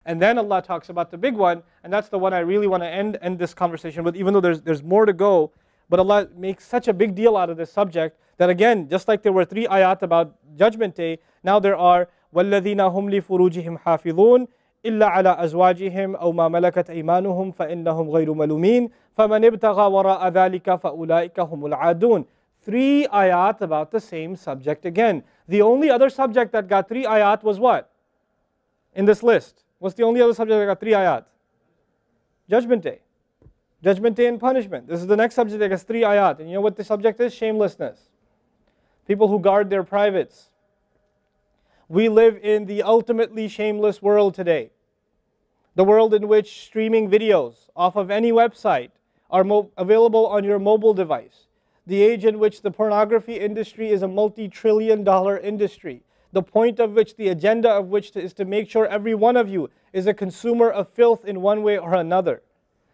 And then Allah talks about the big one, and that's the one I really want to end this conversation with, even though there's more to go. But Allah makes such a big deal out of this subject that again, just like there were 3 ayat about Judgment Day, now there are وَالَّذِينَ هُمْ لِفُرُوجِهِمْ حَافِظُونَ إِلَّا عَلَىٰ أَزْوَاجِهِمْ أَوْ مَا مَلَكَتْ أَيْمَانُهُمْ فَإِنَّهُمْ غَيْرُ مَلُومِينَ فَمَنِ ابْتَغَى وَرَاءَ ذَلِكَ فَأُولَٰئِكَ هُمُ الْعَادُونَ. 3 ayat about the same subject again. The only other subject that got 3 ayat was what? In this list. What's the only other subject that got 3 ayat? Judgment Day. Judgment Day and punishment. This is the next subject that gets 3 ayat. And you know what the subject is? Shamelessness. People who guard their privates. We live in the ultimately shameless world today. The world in which streaming videos off of any website are available on your mobile device. The age in which the pornography industry is a multi-trillion-dollar industry. The point of which, the agenda of which is to make sure every one of you is a consumer of filth in one way or another.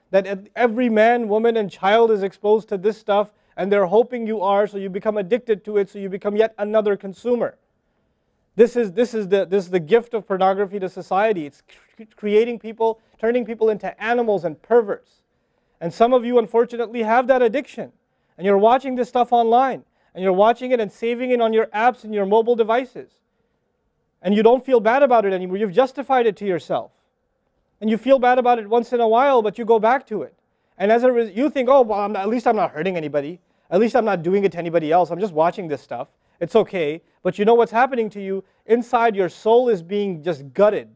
That every man, woman, and child is exposed to this stuff, and they're hoping you are, so you become addicted to it, so you become yet another consumer. This is the gift of pornography to society. It's creating people, turning people into animals and perverts. And some of you, unfortunately, have that addiction. And you're watching this stuff online. And you're watching it and saving it on your apps and your mobile devices. And you don't feel bad about it anymore. You've justified it to yourself. And you feel bad about it once in a while, but you go back to it. And as a result, you think, oh, well, at least I'm not hurting anybody. At least I'm not doing it to anybody else. I'm just watching this stuff. It's okay. But you know what's happening to you? Inside, your soul is being just gutted.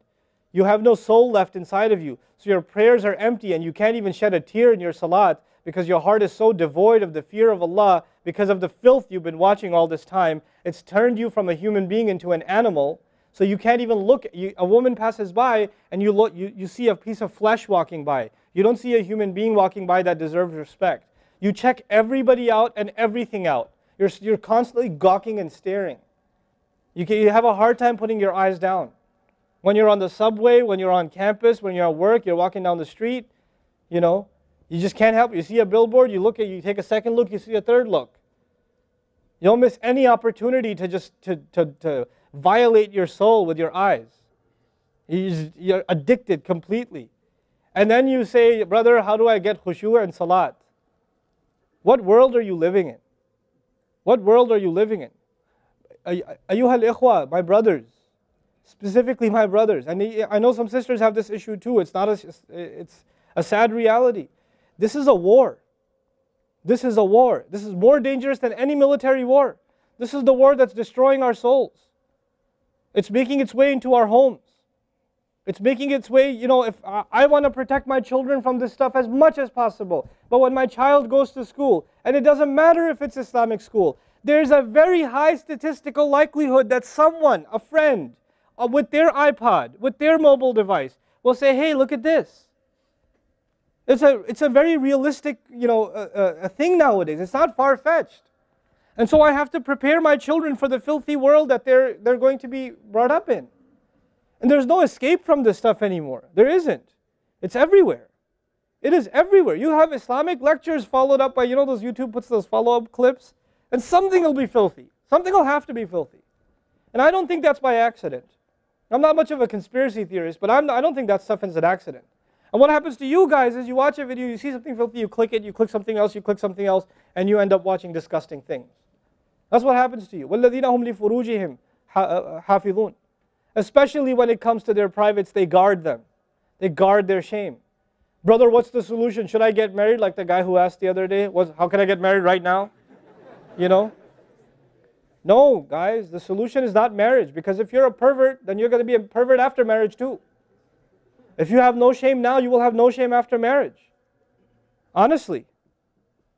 You have no soul left inside of you. So your prayers are empty, and you can't even shed a tear in your salat because your heart is so devoid of the fear of Allah because of the filth you've been watching all this time. It's turned you from a human being into an animal. So you can't even look. A woman passes by, and you see a piece of flesh walking by. You don't see a human being walking by that deserves respect. You check everybody out and everything out. You're constantly gawking and staring. You have a hard time putting your eyes down. When you're on the subway, when you're on campus, when you're at work, you're walking down the street, you just can't help it. You see a billboard, you take a second look, you see a third look. You don't miss any opportunity to just to violate your soul with your eyes. You're addicted completely. And then you say, brother, how do I get khushu' and salat? What world are you living in? What world are you living in? Ayyuhal ikhwa, my brothers, specifically my brothers. And I know some sisters have this issue too. It's a sad reality. This is a war. This is a war. This is more dangerous than any military war. This is the war that's destroying our souls. It's making its way into our homes. It's making its way, if I want to protect my children from this stuff as much as possible. But when my child goes to school, and it doesn't matter if it's Islamic school, there's a very high statistical likelihood that someone, a friend, with their iPod, with their mobile device, will say, hey, look at this. It's a very realistic, a thing nowadays. It's not far-fetched. And so I have to prepare my children for the filthy world that they're going to be brought up in. And there's no escape from this stuff anymore. There isn't. It's everywhere. It is everywhere. You have Islamic lectures followed up by, those YouTube puts those follow-up clips, and something will be filthy. Something will have to be filthy. And I don't think that's by accident. I'm not much of a conspiracy theorist, but I don't think that stuff is an accident. And what happens to you guys is you watch a video, you see something filthy, you click it, you click something else, and you end up watching disgusting things. That's what happens to you. وَالَّذِينَ هُمْ لِفُرُوجِهِمْ حَافِظُونَ. Especially when it comes to their privates, they guard them. They guard their shame. Brother, what's the solution? Should I get married? Like the guy who asked the other day, how can I get married right now? No, guys, the solution is not marriage. Because if you're a pervert, then you're going to be a pervert after marriage too. If you have no shame now, you will have no shame after marriage. Honestly.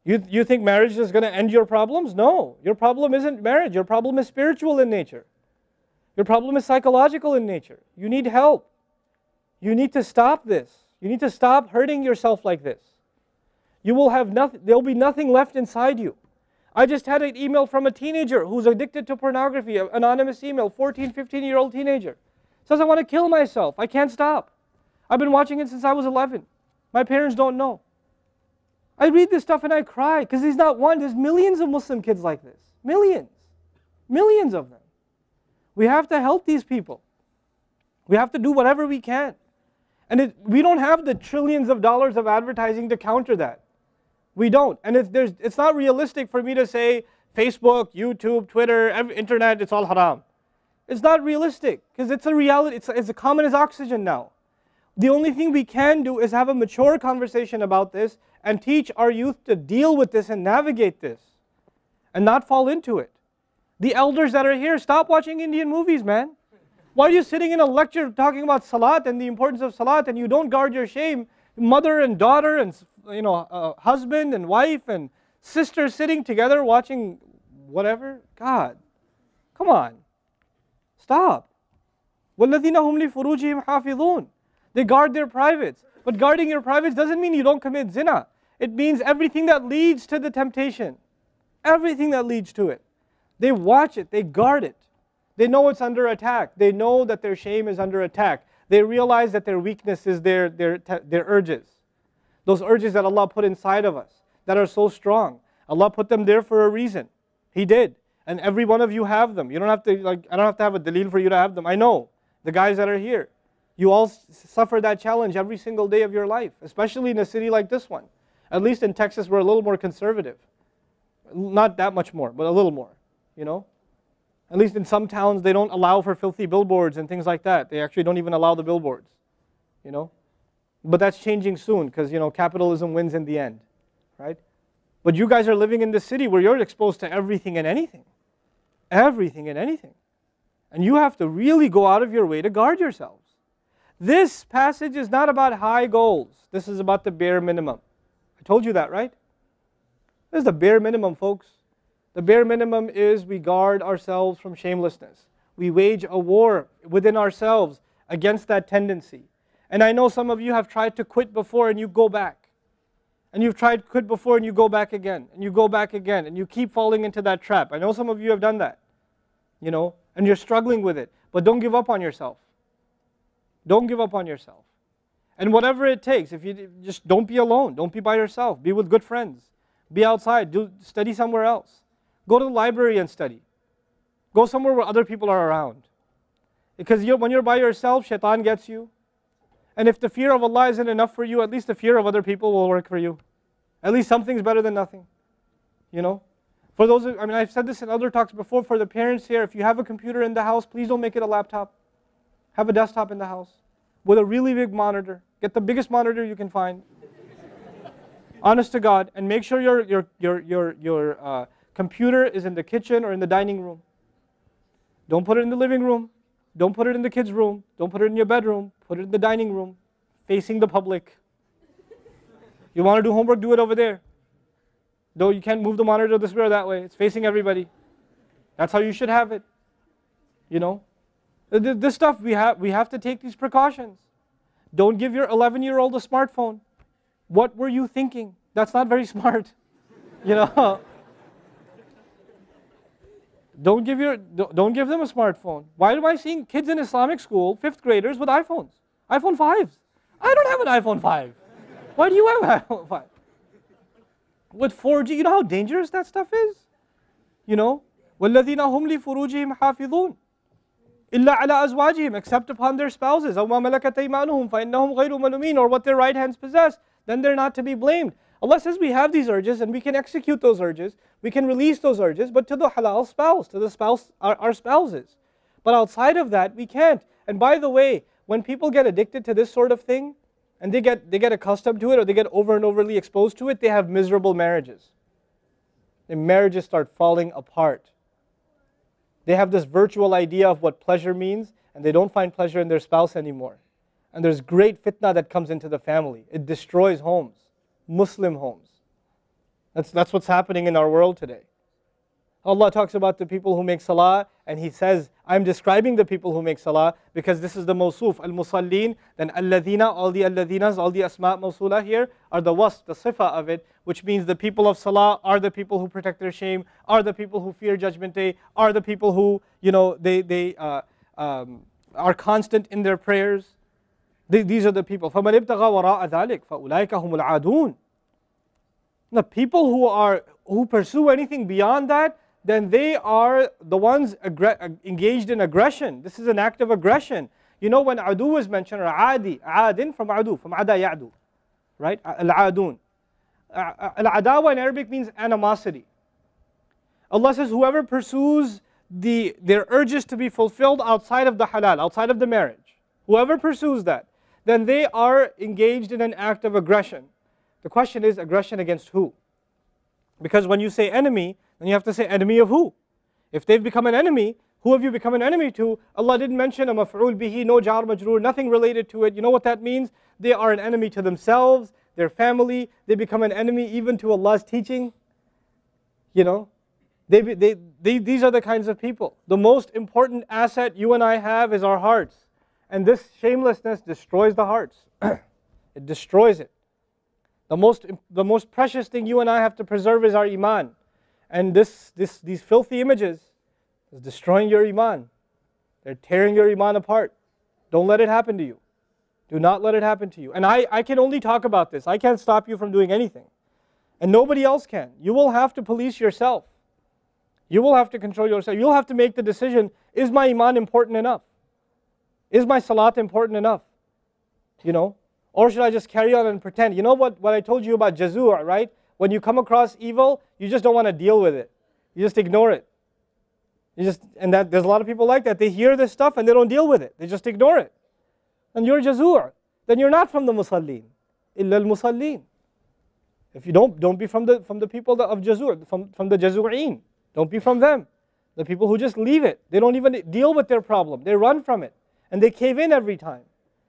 You think marriage is going to end your problems? No. Your problem isn't marriage. Your problem is spiritual in nature. Your problem is psychological in nature. You need help. You need to stop this. You need to stop hurting yourself like this. You will have nothing, there'll be nothing left inside you. I just had an email from a teenager who's addicted to pornography, an anonymous email, 14, 15-year-old teenager. Says, I want to kill myself. I can't stop. I've been watching it since I was 11. My parents don't know. I read this stuff and I cry because he's not one. There's millions of Muslim kids like this. Millions. Millions of them. We have to help these people. We have to do whatever we can. And we don't have the trillions of dollars of advertising to counter that. We don't. And it's not realistic for me to say Facebook, YouTube, Twitter, internet, it's all haram. It's not realistic because it's a reality. It's as common as oxygen now. The only thing we can do is have a mature conversation about this and teach our youth to deal with this and navigate this and not fall into it. The elders that are here, stop watching Indian movies, man. Why are you sitting in a lecture talking about salat and the importance of salat and you don't guard your shame? Mother and daughter and husband and wife and sister sitting together watching whatever? God, come on. Stop. وَالَّذِينَ هُمْ لِفُرُوجِهِمْ حَافِظُونَ. They guard their privates. But guarding your privates doesn't mean you don't commit zina. It means everything that leads to the temptation. Everything that leads to it. They watch it. They guard it. They know it's under attack. They know that their shame is under attack. They realize that their weakness is their urges. Those urges that Allah put inside of us that are so strong. Allah put them there for a reason. He did. And every one of you have them. You don't have to, I don't have to have a dalil for you to have them. I know. The guys that are here. You all suffer that challenge every single day of your life. Especially in a city like this one. At least in Texas, we're a little more conservative. Not that much more, but a little more. You know? At least in some towns, they don't allow for filthy billboards and things like that. They actually don't even allow the billboards. You know? But that's changing soon because, capitalism wins in the end. Right? But you guys are living in this city where you're exposed to everything and anything. Everything and anything. And you have to really go out of your way to guard yourselves. This passage is not about high goals. This is about the bare minimum. I told you that, right? This is the bare minimum, folks. The bare minimum is we guard ourselves from shamelessness. We wage a war within ourselves against that tendency. And I know some of you have tried to quit before and you go back. And you've tried to quit before and you go back again. And you go back again. And you keep falling into that trap. I know some of you have done that. And you're struggling with it. But don't give up on yourself. Don't give up on yourself. And whatever it takes, if you just don't be alone. Don't be by yourself. Be with good friends. Be outside. Study somewhere else. Go to the library and study. Go somewhere where other people are around. Because when you're by yourself, shaitan gets you. And if the fear of Allah isn't enough for you, at least the fear of other people will work for you. At least something's better than nothing. For those, I've said this in other talks before, for the parents here, if you have a computer in the house, please don't make it a laptop. Have a desktop in the house with a really big monitor. Get the biggest monitor you can find. Honest to God, and make sure your computer is in the kitchen or in the dining room. Don't put it in the living room. Don't put it in the kids' room. Don't put it in your bedroom. Put it in the dining room, facing the public. You want to do homework, do it over there. Though you can't move the monitor this way or that way. It's facing everybody. That's how you should have it. This stuff, we have to take these precautions. Don't give your 11-year-old a smartphone. What were you thinking? That's not very smart. Don't give them a smartphone. Why am I seeing kids in Islamic school, 5th graders, with iPhones? iPhone 5s. I don't have an iPhone 5. Why do you have an iPhone 5? With 4G, you know how dangerous that stuff is? وَالَّذِينَ هُمْ لِفُرُوجِهِمْ حَافِظُونَ إِلَّا عَلَىٰ أَزْوَاجِهِمْ except upon their spouses أَوْ مَا مَلَكَتْ أَيْمَانُهُمْ فَإِنَّهُمْ غَيْرُ مَلُومِينَ or what their right hands possess, then they're not to be blamed. Allah says we have these urges and we can execute those urges, we can release those urges, but to the halal spouse, to the spouse, our spouses. But outside of that, we can't. And by the way, when people get addicted to this sort of thing, and they get accustomed to it, or they get over and overly exposed to it, they have miserable marriages. Their marriages start falling apart. They have this virtual idea of what pleasure means, and they don't find pleasure in their spouse anymore. And there's great fitna that comes into the family. It destroys homes, Muslim homes. That's what's happening in our world today. Allah talks about the people who make salah, and He says, I'm describing the people who make salah because this is the mawsuf, al-musallin, then alladhina, all the alladhinas, all the asma' mawsula here are the wasf, the sifa of it, which means the people of salah are the people who protect their shame, are the people who fear judgment day, are the people who, they are constant in their prayers. These are the people. فَمَنِ ابْتَغَى وَرَاءَ ذَلِكَ فَأُولَٰئِكَ هُمُ الْعَادُونَ. The people who pursue anything beyond that, then they are the ones engaged in aggression. This is an act of aggression. You know when adu is mentioned, or adi, adin from adu, from ada ya'du, right? Al-adun. Al-adawa in Arabic means animosity. Allah says, whoever pursues their urges to be fulfilled outside of the halal, outside of the marriage, whoever pursues that, then they are engaged in an act of aggression. The question is, aggression against who? Because when you say enemy, then you have to say enemy of who? If they've become an enemy, who have you become an enemy to? Allah didn't mention a maf'ul bihi, no jar majroor, nothing related to it. You know what that means? They are an enemy to themselves, their family. They become an enemy even to Allah's teaching. You know, these are the kinds of people. The most important asset you and I have is our hearts. And this shamelessness destroys the hearts. It destroys it. The most precious thing you and I have to preserve is our iman. And these filthy images is destroying your iman. They're tearing your iman apart. Don't let it happen to you. Do not let it happen to you. And I can only talk about this. I can't stop you from doing anything. And nobody else can. You will have to police yourself. You will have to control yourself. You'll have to make the decision, is my iman important enough? Is my salat important enough? You know? Or should I just carry on and pretend? You know what I told you about jazur, right? When you come across evil, you just don't want to deal with it. You just ignore it. There's a lot of people like that. They hear this stuff and they don't deal with it. They just ignore it. And you're jazur. Then you're not from the musallin. Illa al-musallin. If you don't be from the people of jazur, from the jazur'een. Don't be from them. The people who just leave it. They don't even deal with their problem. They run from it. And they cave in every time.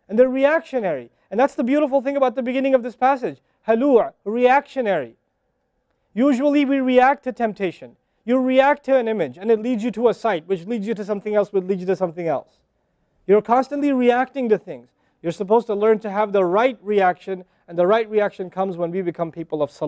And they're reactionary. And that's the beautiful thing about the beginning of this passage. Halua, reactionary. Usually we react to temptation. You react to an image and it leads you to a site, which leads you to something else, which leads you to something else. You're constantly reacting to things. You're supposed to learn to have the right reaction, and the right reaction comes when we become people of salah.